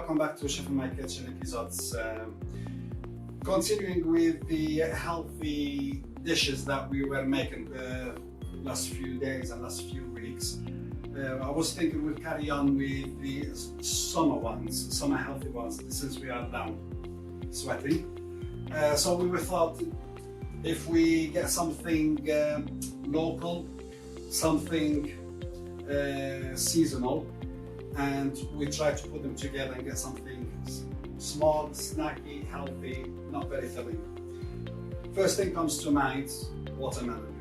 welcome back to Chef in My Kitchen episodes. Continuing with the healthy dishes that we were making the last few days and last few weeks. I was thinking we'll carry on with the summer ones, summer healthy ones, since we are down sweating. So we thought if we get something local, something seasonal, and we try to put them together and get something small, snacky, healthy, not very filling. First thing comes to mind, watermelon.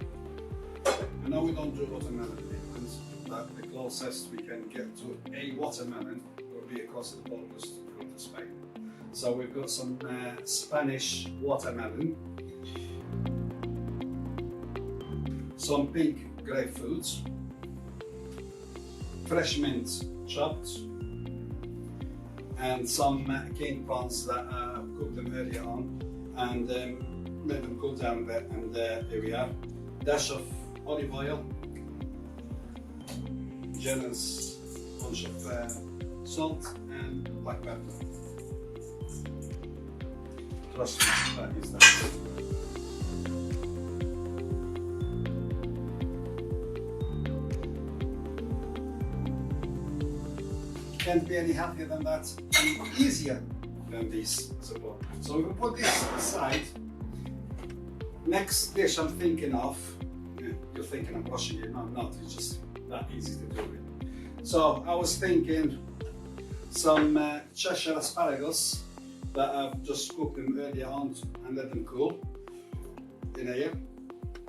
I know we don't do watermelon pickles, but the closest we can get to a watermelon will be across the borders to go to Spain. So we've got some Spanish watermelon, some pink grapefruits, fresh mint chopped, and some king prawns that cooked them earlier on and let them cool down a bit, and here we are. Dash of olive oil, generous bunch of salt and black pepper. Trust me, that is that. Can't be any healthier than that, and easier than this as well. So we will put this aside. Next dish I'm thinking of, you're thinking I'm rushing it, no I'm not, it's just that easy to do it. So I was thinking some Cheshire Asparagus that I've just cooked them earlier on and let them cool in here.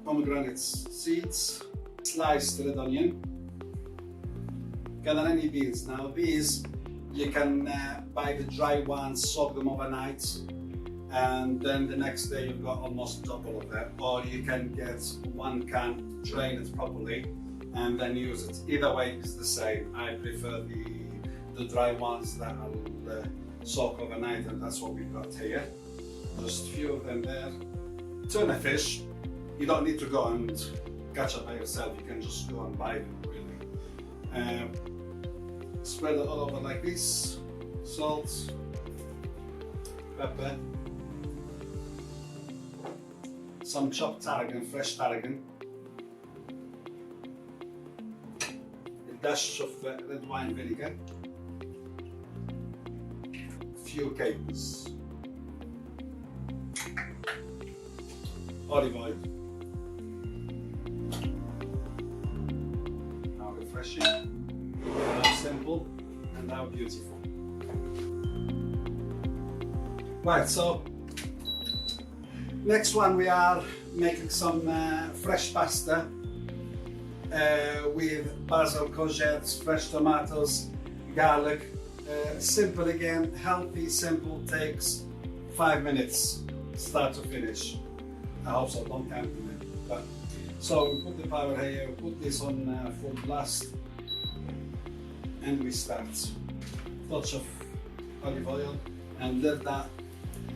Pomegranate seeds, sliced red onion, Canallini beans. Now these, you can buy the dry ones, soak them overnight, and then the next day you've got almost double of that. Or you can get one can, drain it properly, and then use it. Either way is the same. I prefer the dry ones that I'll soak overnight, and that's what we've got here. Just a few of them there. Tuna fish, you don't need to go and catch it by yourself. You can just go and buy them, really. Spread it all over like this, salt, pepper, some chopped tarragon, fresh tarragon, a dash of red wine vinegar, a few capers, olive oil. Now refreshing. How simple and how beautiful. Right, so next one we are making some fresh pasta with basil, courgettes, fresh tomatoes, garlic. Simple again, healthy, simple, takes 5 minutes start to finish. I hope so, don't count them. But so we put the power here, put this on full blast, and we start. Touch of olive oil and let that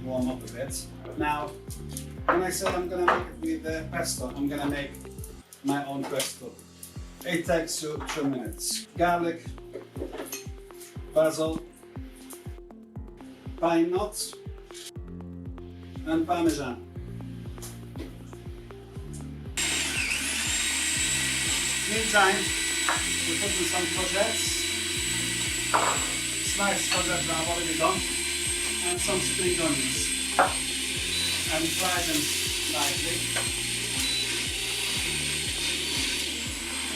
warm up a bit. Now, when I said I'm gonna make it with pesto, I'm gonna make my own pesto. It takes you 2 minutes. Garlic, basil, pine nuts, and Parmesan. Meantime, we put in some courgettes. Sliced courgettes that I've already done, and some spring onions, and fry them lightly.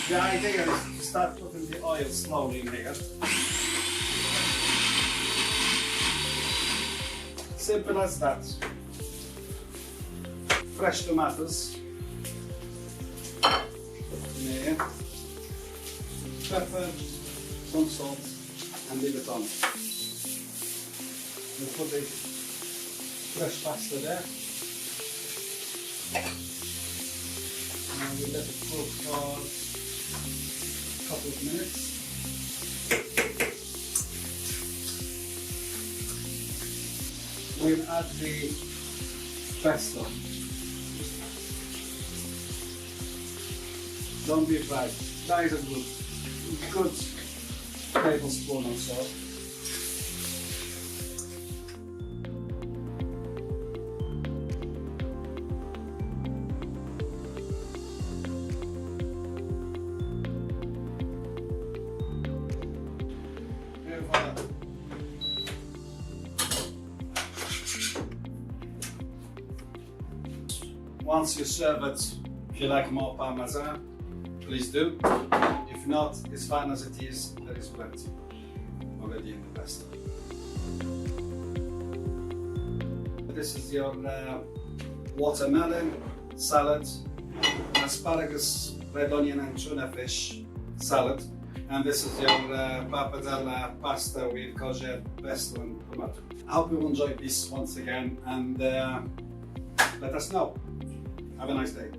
The idea is to start putting the oil slowly in here. Simple as that. Fresh tomatoes in here, pepper, some salt, and leave it on. We'll put the fresh pasta there. And we'll let it cook for a couple of minutes. We'll add the pesto. Don't be afraid. That is a good tablespoon or so. once you serve it, if you like more Parmesan, please do. If not, it's fine as it is. There is plenty already in the pasta. This is your watermelon salad, asparagus, red onion and tuna fish salad. And this is your pappardelle pasta with courgette, basil and tomato. I hope you enjoyed this once again, and let us know. Have a nice day.